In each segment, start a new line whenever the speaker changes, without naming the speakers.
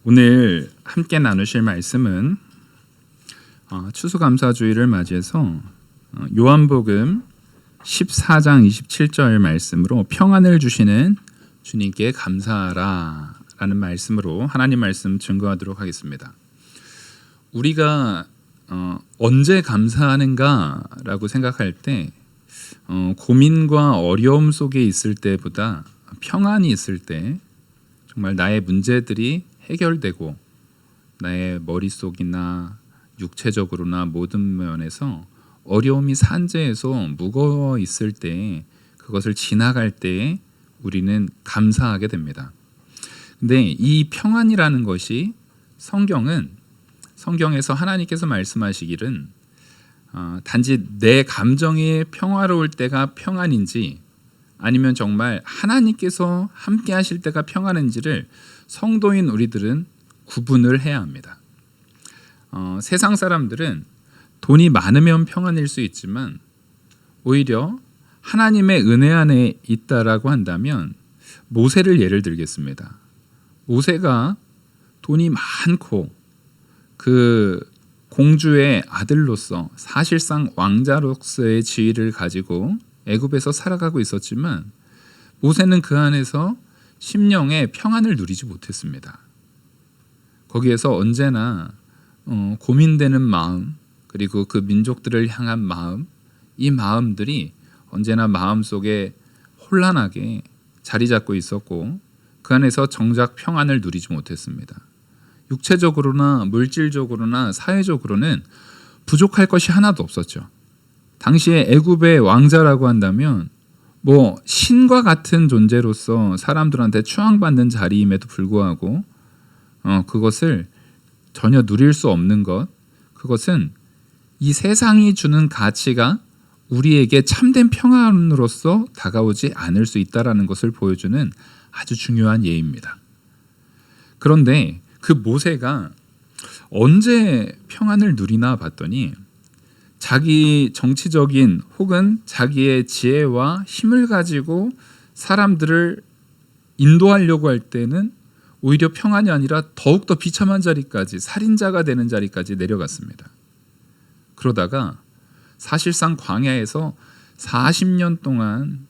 오늘 함께 나누실 말씀은 추수감사주의를 맞이해서 요한복음 14장 27절 말씀으로 평안을 주시는 주님께 감사하라 라는 말씀으로 하나님 말씀 증거하도록 하겠습니다. 우리가 언제 감사하는가 라고 생각할 때 고민과 어려움 속에 있을 때보다 평안이 있을 때 정말 나의 문제들이 해결되고 나의 머릿속이나 육체적으로나 모든 면에서 어려움이 산재해서 무거워 있을 때 그것을 지나갈 때 우리는 감사하게 됩니다. 근데 이 평안이라는 것이 성경에서 하나님께서 말씀하시기는 단지 내 감정이 평화로울 때가 평안인지 아니면 정말 하나님께서 함께 하실 때가 평안인지를 성도인 우리들은 구분을 해야 합니다. 세상 사람들은 돈이 많으면 평안일 수 있지만 오히려 하나님의 은혜 안에 있다라고 한다면 모세를 예를 들겠습니다. 모세가 돈이 많고 그 공주의 아들로서 사실상 왕자로서의 지위를 가지고 애굽에서 살아가고 있었지만 모세는 그 안에서 심령의 평안을 누리지 못했습니다. 거기에서 언제나 고민되는 마음 그리고 그 민족들을 향한 마음, 이 마음들이 언제나 마음속에 혼란하게 자리 잡고 있었고 그 안에서 정작 평안을 누리지 못했습니다. 육체적으로나 물질적으로나 사회적으로는 부족할 것이 하나도 없었죠. 당시에 애굽의 왕자라고 한다면 신과 같은 존재로서 사람들한테 추앙받는 자리임에도 불구하고 그것을 전혀 누릴 수 없는 것, 그것은 이 세상이 주는 가치가 우리에게 참된 평안으로서 다가오지 않을 수 있다는 것을 보여주는 아주 중요한 예입니다. 그런데 그 모세가 언제 평안을 누리나 봤더니 자기 정치적인 혹은 자기의 지혜와 힘을 가지고 사람들을 인도하려고 할 때는 오히려 평안이 아니라 더욱더 비참한 자리까지, 살인자가 되는 자리까지 내려갔습니다. 그러다가 사실상 광야에서 40년 동안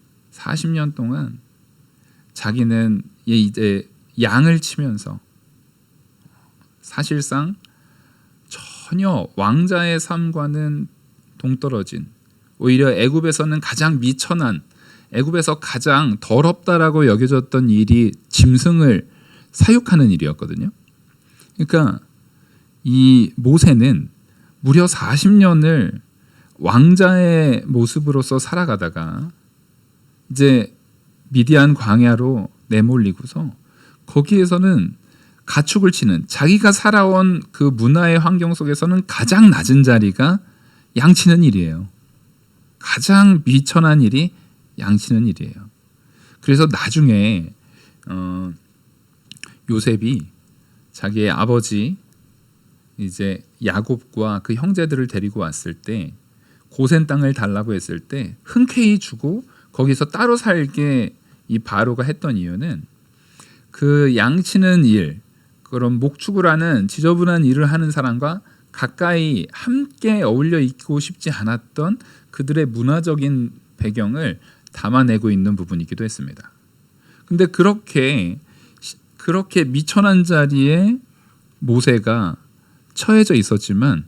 자기는 이제 양을 치면서 사실상 전혀 왕자의 삶과는 동떨어진, 오히려 애굽에서는 가장 미천한, 애굽에서 가장 더럽다라고 여겨졌던 일이 짐승을 사육하는 일이었거든요. 그러니까 이 모세는 무려 40년을 왕자의 모습으로서 살아가다가 이제 미디안 광야로 내몰리고서 거기에서는 가축을 치는, 자기가 살아온 그 문화의 환경 속에서는 가장 낮은 자리가 양치는 일이에요. 가장 비천한 일이 양치는 일이에요. 그래서 나중에 요셉이 자기의 아버지 이제 야곱과 그 형제들을 데리고 왔을 때 고센 땅을 달라고 했을 때 흔쾌히 주고 거기서 따로 살게 이 바로가 했던 이유는 그 양치는 일, 그런 목축을 하는 지저분한 일을 하는 사람과 가까이 함께 어울려 있고 싶지 않았던 그들의 문화적인 배경을 담아내고 있는 부분이기도 했습니다. 근데 그렇게 미천한 자리에 모세가 처해져 있었지만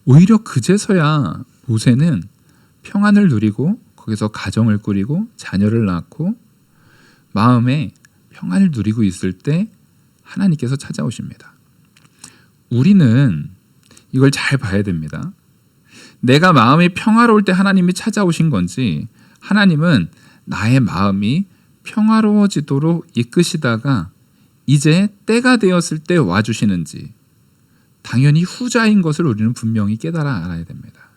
오히려 그제서야 모세는 평안을 누리고 거기서 가정을 꾸리고 자녀를 낳고 마음에 평안을 누리고 있을 때 하나님께서 찾아오십니다. 우리는 이걸 잘 봐야 됩니다. 내가 마음이 평화로울 때 하나님이 찾아오신 건지, 하나님은 나의 마음이 평화로워지도록 이끄시다가 이제 때가 되었을 때 와주시는지, 당연히 후자인 것을 우리는 분명히 깨달아 알아야 됩니다.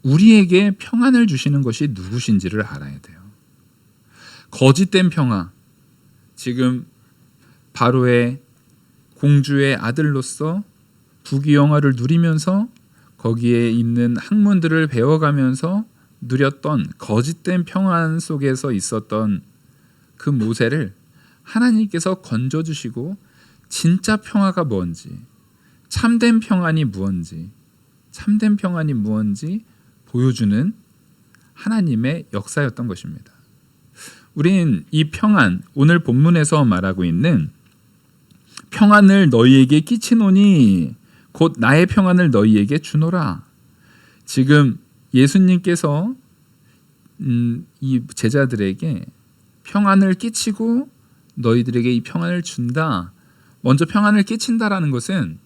우리에게 평안을 주시는 것이 누구신지를 알아야 돼요. 거짓된 평화, 지금 바로의 공주의 아들로서 부귀영화를 누리면서 거기에 있는 학문들을 배워가면서 누렸던 거짓된 평안 속에서 있었던 그 모세를 하나님께서 건져주시고 진짜 평화가 뭔지, 참된 평안이 무언지 보여주는 하나님의 역사였던 것입니다. 우린 이 평안, 오늘 본문에서 말하고 있는 평안을 너희에게 끼치노니 곧 나의 평안을 너희에게 주노라. 지금 예수님께서 이 제자들에게 평안을 끼치고 너희들에게 이 평안을 준다. 먼저 평안을 끼친다라는 것은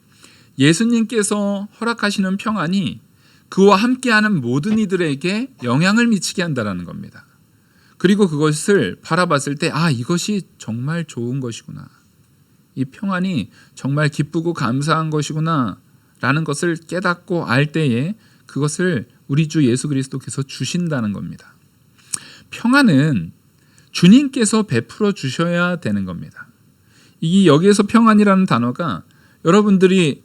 예수님께서 허락하시는 평안이 그와 함께하는 모든 이들에게 영향을 미치게 한다라는 겁니다. 그리고 그것을 바라봤을 때 이것이 정말 좋은 것이구나. 이 평안이 정말 기쁘고 감사한 것이구나 라는 것을 깨닫고 알 때에 그것을 우리 주 예수 그리스도께서 주신다는 겁니다. 평안은 주님께서 베풀어 주셔야 되는 겁니다. 이 여기에서 평안이라는 단어가 여러분들이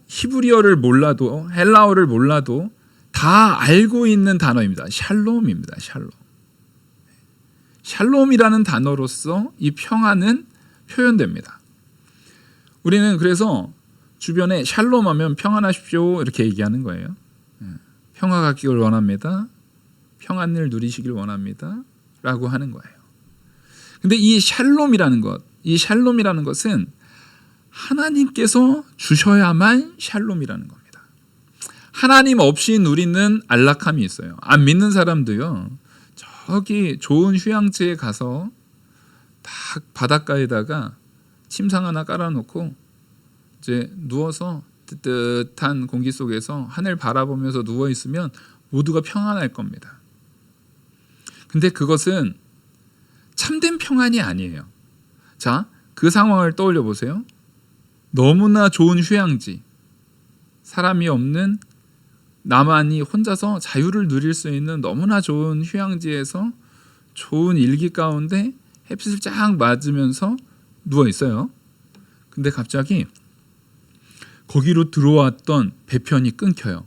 히브리어를 몰라도 헬라어를 몰라도 다 알고 있는 단어입니다. 샬롬입니다. 샬롬이라는 단어로서 이 평안은 표현됩니다. 우리는 그래서 주변에 샬롬하면 평안하십시오 이렇게 얘기하는 거예요. 평화 갖기를 원합니다. 평안을 누리시길 원합니다. 라고 하는 거예요. 근데 이 샬롬이라는 것은 하나님께서 주셔야만 샬롬이라는 겁니다. 하나님 없이 누리는 안락함이 있어요. 안 믿는 사람도요. 저기 좋은 휴양지에 가서 딱 바닷가에다가 침상 하나 깔아놓고 이제 누워서 뜨뜻한 공기 속에서 하늘 바라보면서 누워 있으면 모두가 평안할 겁니다. 근데 그것은 참된 평안이 아니에요. 자, 그 상황을 떠올려 보세요. 너무나 좋은 휴양지, 사람이 없는 나만이 혼자서 자유를 누릴 수 있는 너무나 좋은 휴양지에서 좋은 일기 가운데 햇빛을 쫙 맞으면서 누워 있어요. 근데 갑자기 거기로 들어왔던 배편이 끊겨요.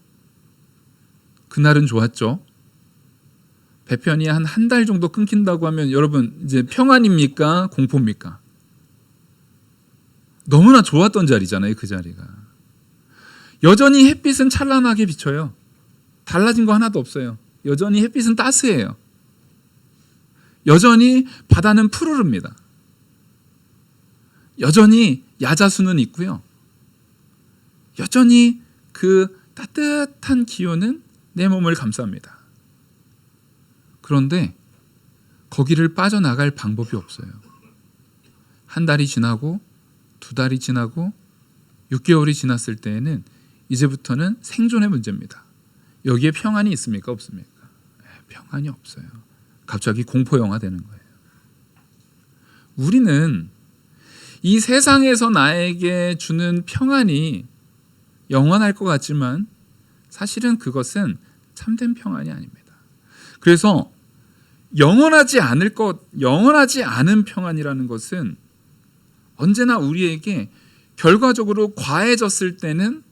그날은 좋았죠. 배편이 한 달 정도 끊긴다고 하면 여러분 이제 평안입니까? 공포입니까? 너무나 좋았던 자리잖아요. 그 자리가. 여전히 햇빛은 찬란하게 비쳐요. 달라진 거 하나도 없어요. 여전히 햇빛은 따스해요. 여전히 바다는 푸르릅니다. 여전히 야자수는 있고요. 여전히 그 따뜻한 기온은 내 몸을 감쌉니다. 그런데 거기를 빠져나갈 방법이 없어요. 한 달이 지나고 2달이 지나고 6개월이 지났을 때에는 이제부터는 생존의 문제입니다. 여기에 평안이 있습니까? 없습니까? 평안이 없어요. 갑자기 공포영화 되는 거예요. 우리는 이 세상에서 나에게 주는 평안이 영원할 것 같지만 사실은 그것은 참된 평안이 아닙니다. 그래서 영원하지 않은 평안이라는 것은 언제나 우리에게 결과적으로 과해졌을 때는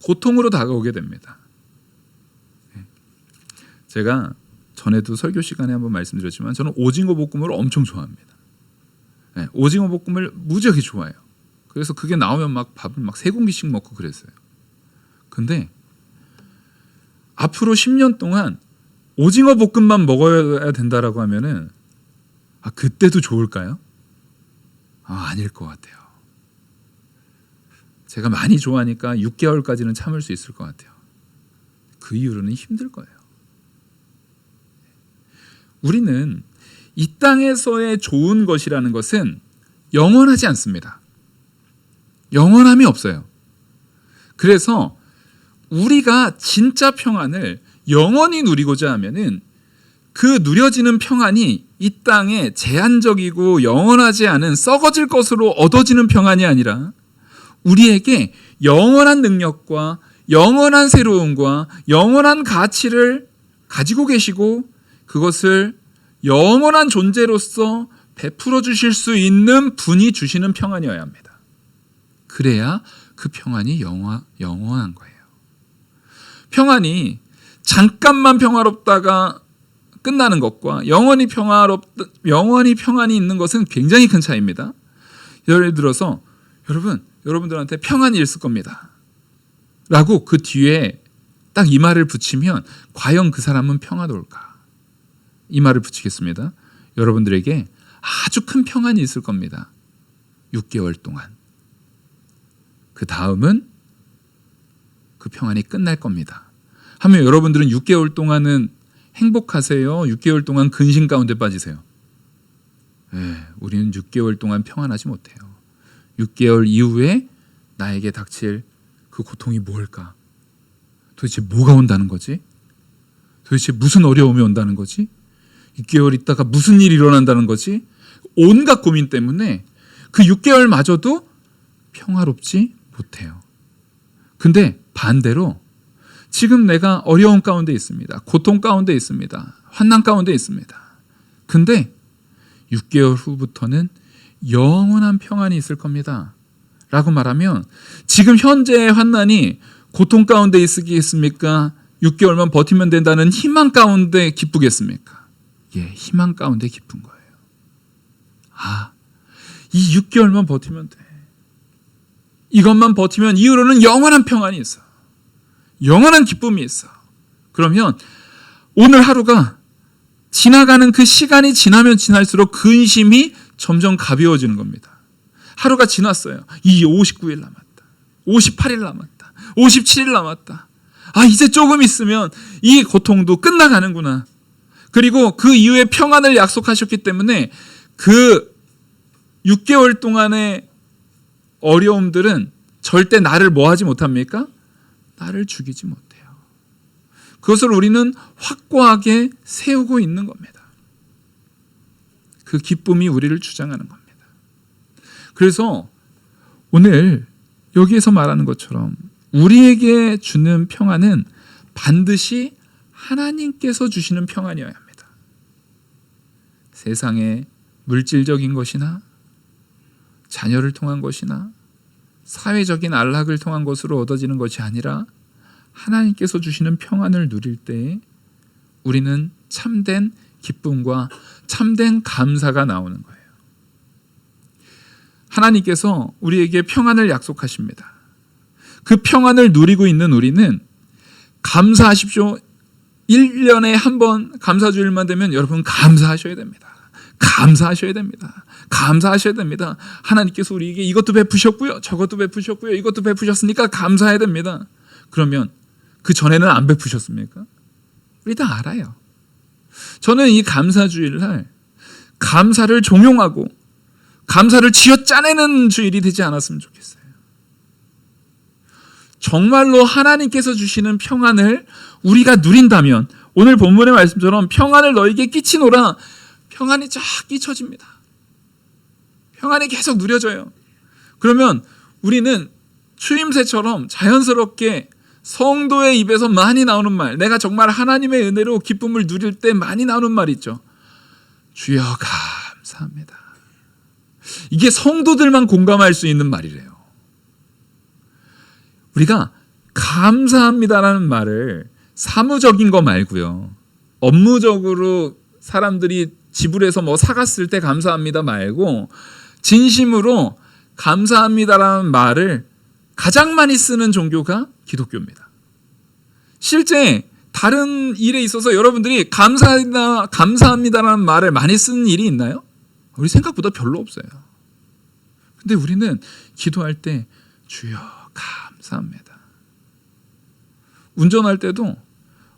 고통으로 다가오게 됩니다. 제가 전에도 설교 시간에 한번 말씀드렸지만 저는 오징어 볶음을 엄청 좋아합니다. 오징어 볶음을 무지하게 좋아해요. 그래서 그게 나오면 막 밥을 막 3공기씩 먹고 그랬어요. 근데 앞으로 10년 동안 오징어 볶음만 먹어야 된다라고 하면은 그때도 좋을까요? 아닐 것 같아요. 제가 많이 좋아하니까 6개월까지는 참을 수 있을 것 같아요. 그 이후로는 힘들 거예요. 우리는 이 땅에서의 좋은 것이라는 것은 영원하지 않습니다. 영원함이 없어요. 그래서 우리가 진짜 평안을 영원히 누리고자 하면은 그 누려지는 평안이 이 땅에 제한적이고 영원하지 않은 썩어질 것으로 얻어지는 평안이 아니라 우리에게 영원한 능력과 영원한 새로움과 영원한 가치를 가지고 계시고 그것을 영원한 존재로서 베풀어 주실 수 있는 분이 주시는 평안이어야 합니다. 그래야 그 평안이 영원한 거예요. 평안이 잠깐만 평화롭다가 끝나는 것과 영원히 평안이 있는 것은 굉장히 큰 차이입니다. 예를 들어서 여러분들한테 평안이 있을 겁니다 라고 그 뒤에 딱 이 말을 붙이면 과연 그 사람은 평화로울까? 이 말을 붙이겠습니다. 여러분들에게 아주 큰 평안이 있을 겁니다. 6개월 동안. 그 다음은 그 평안이 끝날 겁니다. 하면 여러분들은 6개월 동안은 행복하세요? 6개월 동안 근심 가운데 빠지세요? 우리는 6개월 동안 평안하지 못해요. 6개월 이후에 나에게 닥칠 그 고통이 뭘까? 도대체 뭐가 온다는 거지? 도대체 무슨 어려움이 온다는 거지? 6개월 있다가 무슨 일이 일어난다는 거지? 온갖 고민 때문에 그 6개월마저도 평화롭지 못해요. 근데 반대로 지금 내가 어려움 가운데 있습니다. 고통 가운데 있습니다. 환난 가운데 있습니다. 근데 6개월 후부터는 영원한 평안이 있을 겁니다. 라고 말하면 지금 현재의 환난이 고통 가운데 있겠습니까? 6개월만 버티면 된다는 희망 가운데 기쁘겠습니까? 희망 가운데 기쁜 거예요. 이 6개월만 버티면 돼. 이것만 버티면 이후로는 영원한 평안이 있어. 영원한 기쁨이 있어. 그러면 오늘 하루가 지나가는 그 시간이 지나면 지날수록 근심이 점점 가벼워지는 겁니다. 하루가 지났어요. 이 59일 남았다. 58일 남았다. 57일 남았다. 이제 조금 있으면 이 고통도 끝나가는구나. 그리고 그 이후에 평안을 약속하셨기 때문에 그 6개월 동안의 어려움들은 절대 나를 뭐하지 못합니까? 나를 죽이지 못해요. 그것을 우리는 확고하게 세우고 있는 겁니다. 그 기쁨이 우리를 주장하는 겁니다. 그래서 오늘 여기에서 말하는 것처럼 우리에게 주는 평안은 반드시 하나님께서 주시는 평안이어야 합니다. 세상의 물질적인 것이나 자녀를 통한 것이나 사회적인 안락을 통한 것으로 얻어지는 것이 아니라 하나님께서 주시는 평안을 누릴 때 우리는 참된 기쁨과 참된 감사가 나오는 거예요. 하나님께서 우리에게 평안을 약속하십니다. 그 평안을 누리고 있는 우리는 감사하십시오. 1년에 한 번 감사주일만 되면 여러분 감사하셔야 됩니다. 감사하셔야 됩니다. 감사하셔야 됩니다. 하나님께서 우리에게 이것도 베푸셨고요. 저것도 베푸셨고요. 이것도 베푸셨으니까 감사해야 됩니다. 그러면 그 전에는 안 베푸셨습니까? 우리 다 알아요. 저는 이 감사주일날 감사를 종용하고 감사를 쥐어짜내는 주일이 되지 않았으면 좋겠어요. 정말로 하나님께서 주시는 평안을 우리가 누린다면 오늘 본문의 말씀처럼 평안을 너에게 끼치노라. 평안이 쫙 끼쳐집니다. 평안이 계속 누려져요. 그러면 우리는 추임새처럼 자연스럽게 성도의 입에서 많이 나오는 말, 내가 정말 하나님의 은혜로 기쁨을 누릴 때 많이 나오는 말 있죠. 주여 감사합니다. 이게 성도들만 공감할 수 있는 말이래요. 우리가 감사합니다라는 말을 사무적인 거 말고요. 업무적으로 사람들이 지불해서 뭐 사갔을 때 감사합니다 말고 진심으로 감사합니다라는 말을 가장 많이 쓰는 종교가 기독교입니다. 실제 다른 일에 있어서 여러분들이 감사합니다라는 말을 많이 쓰는 일이 있나요? 우리 생각보다 별로 없어요. 근데 우리는 기도할 때 주여 감사합니다. 운전할 때도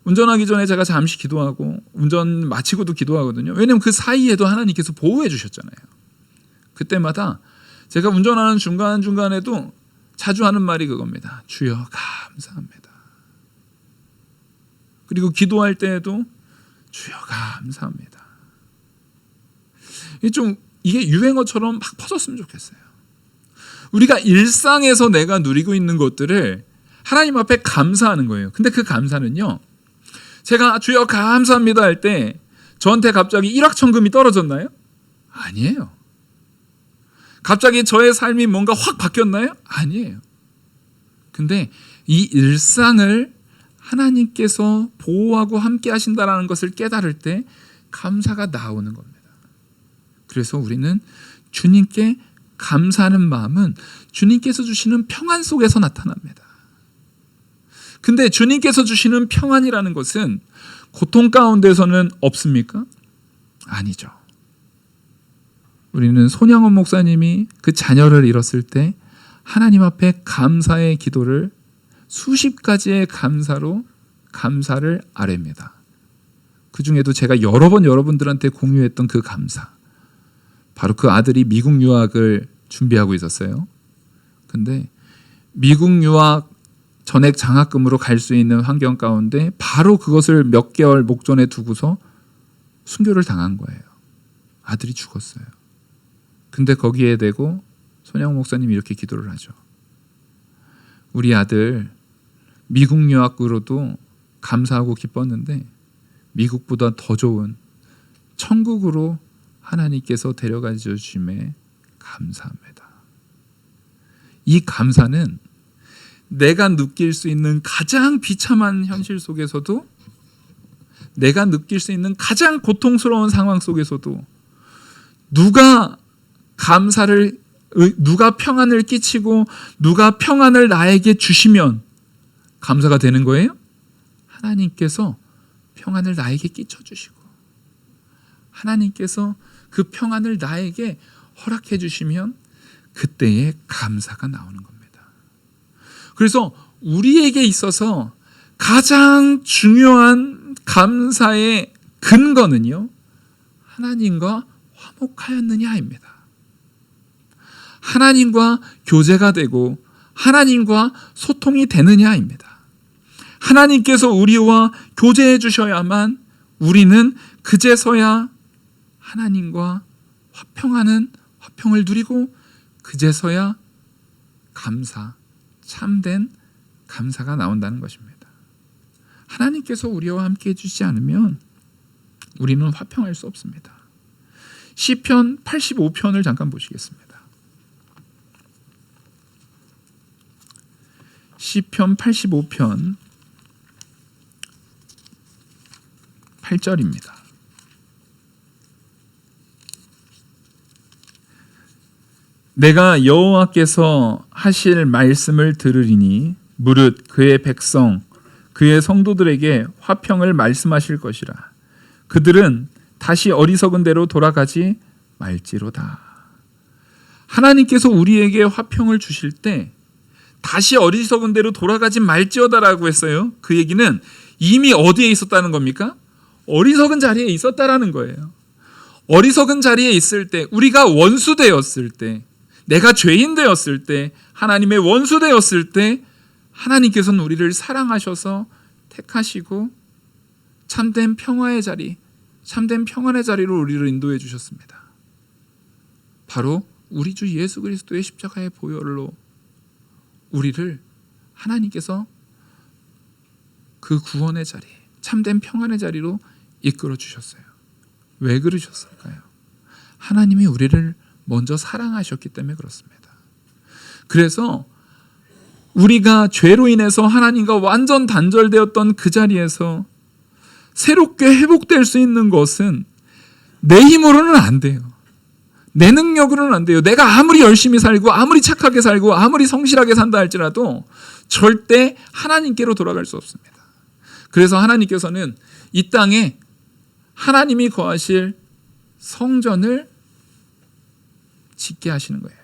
운전하기 전에 제가 잠시 기도하고 운전 마치고도 기도하거든요. 왜냐하면 그 사이에도 하나님께서 보호해 주셨잖아요. 그때마다 제가 운전하는 중간중간에도 자주 하는 말이 그겁니다. 주여 감사합니다. 그리고 기도할 때에도 주여 감사합니다. 이게 유행어처럼 막 퍼졌으면 좋겠어요. 우리가 일상에서 내가 누리고 있는 것들을 하나님 앞에 감사하는 거예요. 근데 그 감사는요, 제가 주여 감사합니다 할 때 저한테 갑자기 일확천금이 떨어졌나요? 아니에요. 갑자기 저의 삶이 뭔가 확 바뀌었나요? 아니에요. 근데 이 일상을 하나님께서 보호하고 함께 하신다는 것을 깨달을 때 감사가 나오는 겁니다. 그래서 우리는 주님께 감사하는 마음은 주님께서 주시는 평안 속에서 나타납니다. 근데 주님께서 주시는 평안이라는 것은 고통 가운데서는 없습니까? 아니죠. 우리는 손양원 목사님이 그 자녀를 잃었을 때 하나님 앞에 감사의 기도를 수십 가지의 감사로 감사를 아뢰입니다. 그 중에도 제가 여러 번 여러분들한테 공유했던 그 감사, 바로 그 아들이 미국 유학을 준비하고 있었어요. 근데 미국 유학 전액 장학금으로 갈 수 있는 환경 가운데 바로 그것을 몇 개월 목전에 두고서 순교를 당한 거예요. 아들이 죽었어요. 근데 거기에 대고 손양원 목사님이 이렇게 기도를 하죠. 우리 아들 미국 유학으로도 감사하고 기뻤는데 미국보다 더 좋은 천국으로 하나님께서 데려가 주심에 감사합니다. 이 감사는 내가 느낄 수 있는 가장 비참한 현실 속에서도, 내가 느낄 수 있는 가장 고통스러운 상황 속에서도 누가 평안을 끼치고 누가 평안을 나에게 주시면 감사가 되는 거예요? 하나님께서 평안을 나에게 끼쳐주시고 하나님께서 그 평안을 나에게 허락해 주시면 그때의 감사가 나오는 겁니다. 그래서 우리에게 있어서 가장 중요한 감사의 근거는요, 하나님과 화목하였느냐입니다. 하나님과 교제가 되고 하나님과 소통이 되느냐입니다. 하나님께서 우리와 교제해 주셔야만 우리는 그제서야 하나님과 화평을 누리고 그제서야 참된 감사가 나온다는 것입니다. 하나님께서 우리와 함께 해주시지 않으면 우리는 화평할 수 없습니다. 시편 85편을 잠깐 보시겠습니다. 시편 85편 8절입니다. 내가 여호와께서 하실 말씀을 들으리니 무릇 그의 백성 그의 성도들에게 화평을 말씀하실 것이라. 그들은 다시 어리석은 대로 돌아가지 말지로다. 하나님께서 우리에게 화평을 주실 때 다시 어리석은 대로 돌아가지 말지어다라고 했어요. 그 얘기는 이미 어디에 있었다는 겁니까? 어리석은 자리에 있었다라는 거예요. 어리석은 자리에 있을 때, 우리가 원수 되었을 때, 내가 죄인 되었을 때, 하나님의 원수 되었을 때 하나님께서는 우리를 사랑하셔서 택하시고 참된 평화의 자리, 참된 평안의 자리로 우리를 인도해 주셨습니다. 바로 우리 주 예수 그리스도의 십자가의 보혈로 우리를 하나님께서 그 구원의 자리, 참된 평안의 자리로 이끌어 주셨어요. 왜 그러셨을까요? 하나님이 우리를 먼저 사랑하셨기 때문에 그렇습니다. 그래서 우리가 죄로 인해서 하나님과 완전 단절되었던 그 자리에서 새롭게 회복될 수 있는 것은 내 힘으로는 안 돼요. 내 능력으로는 안 돼요. 내가 아무리 열심히 살고 아무리 착하게 살고 아무리 성실하게 산다 할지라도 절대 하나님께로 돌아갈 수 없습니다. 그래서 하나님께서는 이 땅에 하나님이 거하실 성전을 짓게 하시는 거예요.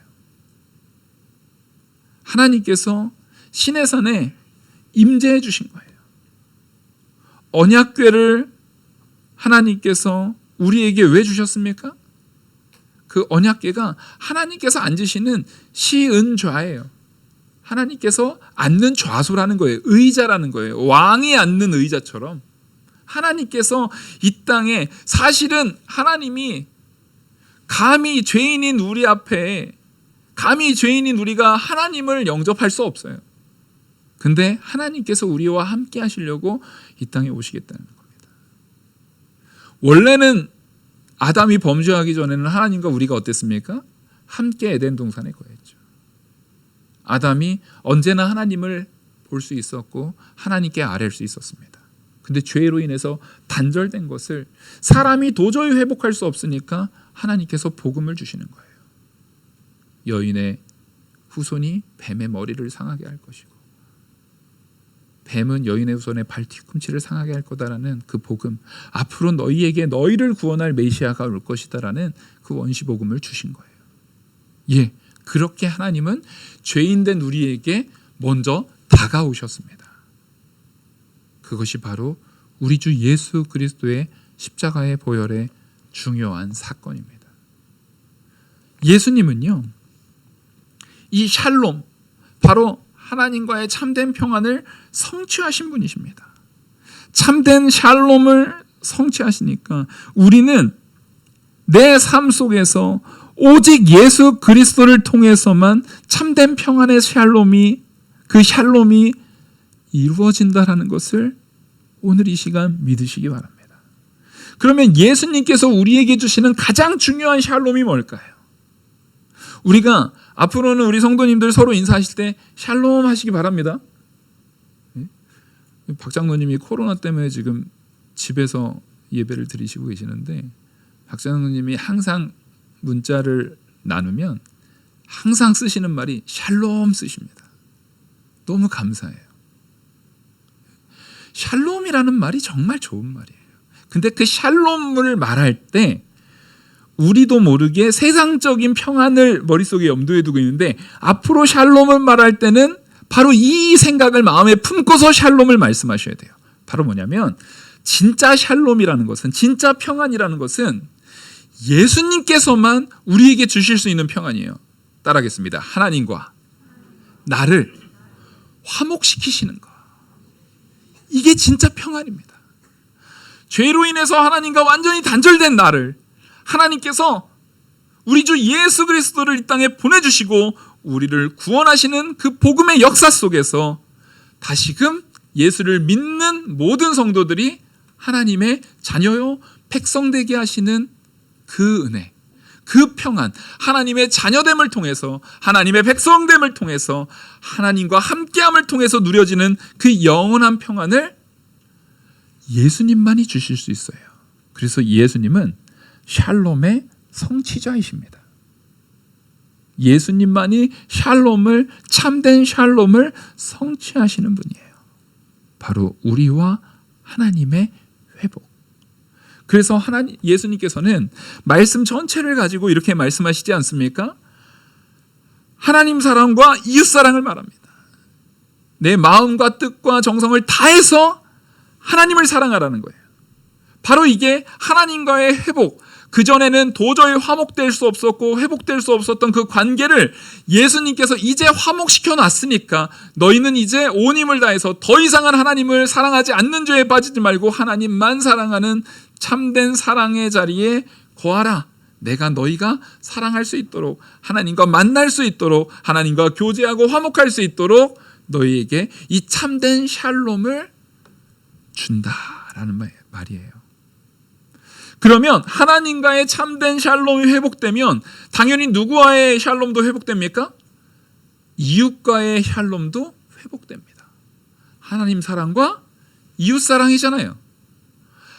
하나님께서 시내산에 임재해 주신 거예요. 언약궤를 하나님께서 우리에게 왜 주셨습니까? 그 언약궤가 하나님께서 앉으시는 시은좌예요. 하나님께서 앉는 좌소라는 거예요. 의자라는 거예요. 왕이 앉는 의자처럼 하나님께서 이 땅에, 사실은 하나님이 감히 죄인인 우리 앞에, 감히 죄인인 우리가 하나님을 영접할 수 없어요. 근데 하나님께서 우리와 함께 하시려고 이 땅에 오시겠다는 겁니다. 원래는 아담이 범죄하기 전에는 하나님과 우리가 어땠습니까? 함께 에덴 동산에 거했죠. 아담이 언제나 하나님을 볼 수 있었고 하나님께 아뢰일 수 있었습니다. 근데 죄로 인해서 단절된 것을 사람이 도저히 회복할 수 없으니까 하나님께서 복음을 주시는 거예요. 여인의 후손이 뱀의 머리를 상하게 할 것이고 뱀은 여인의 후손의 발 뒤꿈치를 상하게 할 거다라는 그 복음, 앞으로 너희에게 너희를 구원할 메시아가 올 것이다라는 그 원시 복음을 주신 거예요. 예, 그렇게 하나님은 죄인된 우리에게 먼저 다가오셨습니다. 그것이 바로 우리 주 예수 그리스도의 십자가의 보혈의 중요한 사건입니다. 예수님은요, 이 샬롬, 바로 하나님과의 참된 평안을 성취하신 분이십니다. 참된 샬롬을 성취하시니까 우리는 내 삶 속에서 오직 예수 그리스도를 통해서만 참된 평안의 샬롬이, 그 샬롬이 이루어진다라는 것을 오늘 이 시간 믿으시기 바랍니다. 그러면 예수님께서 우리에게 주시는 가장 중요한 샬롬이 뭘까요? 우리가 앞으로는 우리 성도님들 서로 인사하실 때 샬롬 하시기 바랍니다. 박 장로님이 코로나 때문에 지금 집에서 예배를 드리시고 계시는데 박 장로님이 항상 문자를 나누면 항상 쓰시는 말이 샬롬 쓰십니다. 너무 감사해요. 샬롬이라는 말이 정말 좋은 말이에요. 근데 그 샬롬을 말할 때 우리도 모르게 세상적인 평안을 머릿속에 염두에 두고 있는데 앞으로 샬롬을 말할 때는 바로 이 생각을 마음에 품고서 샬롬을 말씀하셔야 돼요. 바로 뭐냐면 진짜 샬롬이라는 것은, 진짜 평안이라는 것은 예수님께서만 우리에게 주실 수 있는 평안이에요. 따라하겠습니다. 하나님과 나를 화목시키시는 것. 이게 진짜 평안입니다. 죄로 인해서 하나님과 완전히 단절된 나를 하나님께서 우리 주 예수 그리스도를 이 땅에 보내주시고 우리를 구원하시는 그 복음의 역사 속에서 다시금 예수를 믿는 모든 성도들이 하나님의 자녀요 백성되게 하시는 그 은혜, 그 평안, 하나님의 자녀됨을 통해서, 하나님의 백성됨을 통해서, 하나님과 함께함을 통해서 누려지는 그 영원한 평안을 예수님만이 주실 수 있어요. 그래서 예수님은 샬롬의 성취자이십니다. 예수님만이 샬롬을, 참된 샬롬을 성취하시는 분이에요. 바로 우리와 하나님의 회복. 그래서 예수님께서는 말씀 전체를 가지고 이렇게 말씀하시지 않습니까? 하나님 사랑과 이웃 사랑을 말합니다. 내 마음과 뜻과 정성을 다해서 하나님을 사랑하라는 거예요. 바로 이게 하나님과의 회복, 그전에는 도저히 화목될 수 없었고 회복될 수 없었던 그 관계를 예수님께서 이제 화목시켜 놨으니까 너희는 이제 온 힘을 다해서 더 이상은 하나님을 사랑하지 않는 죄에 빠지지 말고 하나님만 사랑하는 참된 사랑의 자리에 거하라. 내가 너희가 사랑할 수 있도록, 하나님과 만날 수 있도록, 하나님과 교제하고 화목할 수 있도록 너희에게 이 참된 샬롬을 준다라는 말이에요. 그러면 하나님과의 참된 샬롬이 회복되면 당연히 누구와의 샬롬도 회복됩니까? 이웃과의 샬롬도 회복됩니다. 하나님 사랑과 이웃 사랑이잖아요.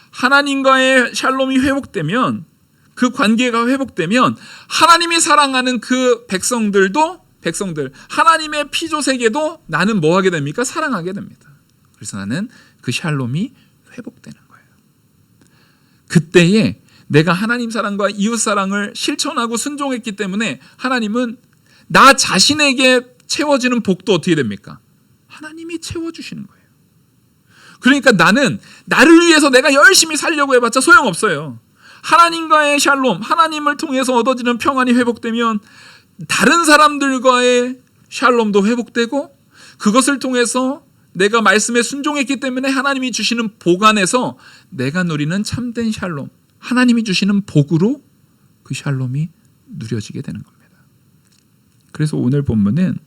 하나님과의 샬롬이 회복되면, 그 관계가 회복되면 하나님이 사랑하는 그 백성들, 하나님의 피조세계도 나는 뭐 하게 됩니까? 사랑하게 됩니다. 그래서 나는 그 샬롬이 회복되는 거예요. 그때에 내가 하나님 사랑과 이웃 사랑을 실천하고 순종했기 때문에 하나님은 나 자신에게 채워지는 복도 어떻게 됩니까? 하나님이 채워주시는 거예요. 그러니까 나는 나를 위해서 내가 열심히 살려고 해봤자 소용없어요. 하나님과의 샬롬, 하나님을 통해서 얻어지는 평안이 회복되면 다른 사람들과의 샬롬도 회복되고, 그것을 통해서 내가 말씀에 순종했기 때문에 하나님이 주시는 복 안에서 내가 누리는 참된 샬롬, 하나님이 주시는 복으로 그 샬롬이 누려지게 되는 겁니다. 그래서 오늘 본문은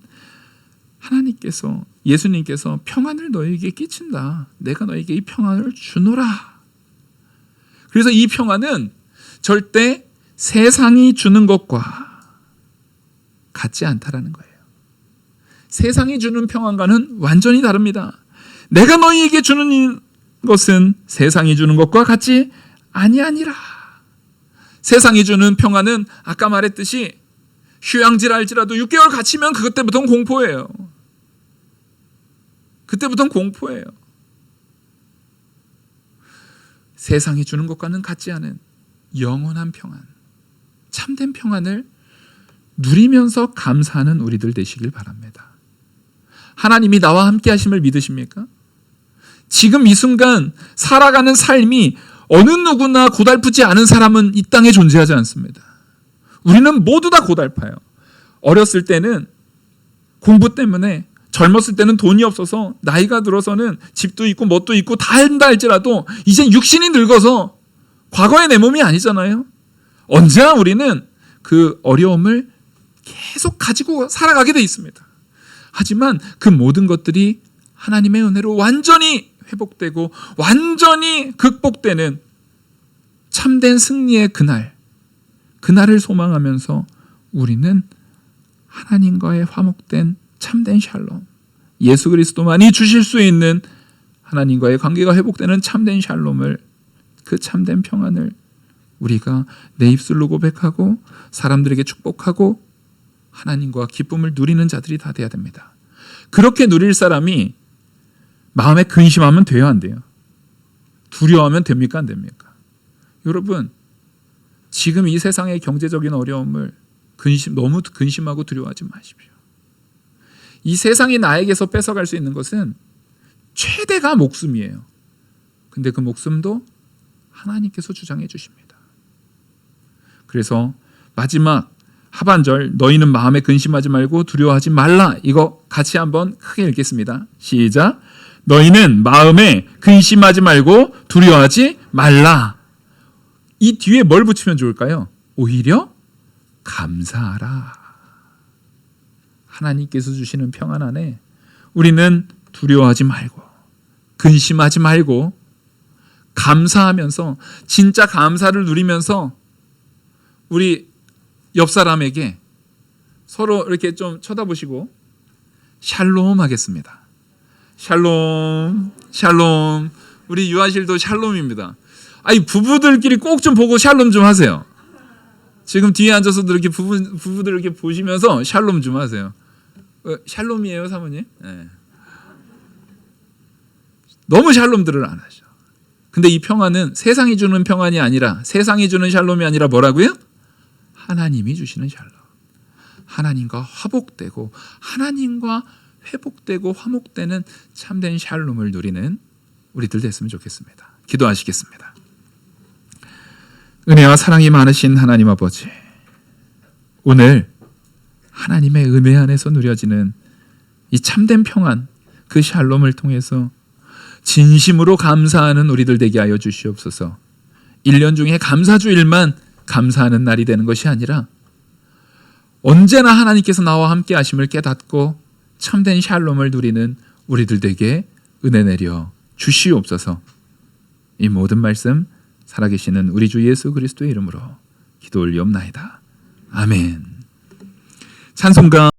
하나님께서, 예수님께서 평안을 너희에게 끼친다. 내가 너희에게 이 평안을 주노라. 그래서 이 평안은 절대 세상이 주는 것과 같지 않다라는 거예요. 세상이 주는 평안과는 완전히 다릅니다. 내가 너희에게 주는 것은 세상이 주는 것과 같지 아니하니라. 세상이 주는 평안은 아까 말했듯이 휴양지를 할지라도 6개월 갇히면 그때부터는 공포예요. 그때부터는 공포예요. 세상이 주는 것과는 같지 않은 영원한 평안, 참된 평안을 누리면서 감사하는 우리들 되시길 바랍니다. 하나님이 나와 함께 하심을 믿으십니까? 지금 이 순간 살아가는 삶이 어느 누구나 고달프지 않은 사람은 이 땅에 존재하지 않습니다. 우리는 모두 다 고달파요. 어렸을 때는 공부 때문에, 젊었을 때는 돈이 없어서, 나이가 들어서는 집도 있고 뭣도 있고 다 한다 할지라도 이제 육신이 늙어서 과거의 내 몸이 아니잖아요. 언제나 우리는 그 어려움을 계속 가지고 살아가게 돼 있습니다. 하지만 그 모든 것들이 하나님의 은혜로 완전히 회복되고 완전히 극복되는 참된 승리의 그날을 소망하면서 우리는 하나님과의 화목된 참된 샬롬, 예수 그리스도만이 주실 수 있는 하나님과의 관계가 회복되는 참된 샬롬을, 그 참된 평안을 우리가 내 입술로 고백하고 사람들에게 축복하고 하나님과 기쁨을 누리는 자들이 다 돼야 됩니다. 그렇게 누릴 사람이 마음에 근심하면 돼요, 안 돼요? 두려워하면 됩니까, 안 됩니까? 여러분, 지금 이 세상의 경제적인 어려움을 너무 근심하고 두려워하지 마십시오. 이 세상이 나에게서 뺏어갈 수 있는 것은 최대가 목숨이에요. 근데 그 목숨도 하나님께서 주장해 주십니다. 그래서 마지막 하반절, 너희는 마음에 근심하지 말고 두려워하지 말라. 이거 같이 한번 크게 읽겠습니다. 시작. 너희는 마음에 근심하지 말고 두려워하지 말라. 이 뒤에 뭘 붙이면 좋을까요? 오히려 감사하라. 하나님께서 주시는 평안 안에 우리는 두려워하지 말고 근심하지 말고 감사하면서, 진짜 감사를 누리면서 우리 옆 사람에게 서로 이렇게 좀 쳐다보시고 샬롬 하겠습니다. 샬롬, 샬롬. 우리 유아실도 샬롬입니다. 아니, 부부들끼리 꼭 좀 보고 샬롬 좀 하세요. 지금 뒤에 앉아서도 이렇게 부부들 이렇게 보시면서 샬롬 좀 하세요. 샬롬이에요, 사모님? 네. 너무 샬롬들을 안 하죠. 근데 이 평안은 세상이 주는 평안이 아니라, 세상이 주는 샬롬이 아니라 뭐라고요? 하나님이 주시는 샬롬. 하나님과 화복되고 하나님과 회복되고 화목되는 참된 샬롬을 누리는 우리들 됐으면 좋겠습니다. 기도하시겠습니다. 은혜와 사랑이 많으신 하나님 아버지, 오늘 하나님의 은혜 안에서 누려지는 이 참된 평안, 그 샬롬을 통해서 진심으로 감사하는 우리들 되게 하여 주시옵소서. 1년 중에 감사주일만 감사하는 날이 되는 것이 아니라 언제나 하나님께서 나와 함께 하심을 깨닫고 참된 샬롬을 누리는 우리들 되게 은혜 내려 주시옵소서. 이 모든 말씀 살아계시는 우리 주 예수 그리스도의 이름으로 기도 올리옵나이다. 아멘. 찬송가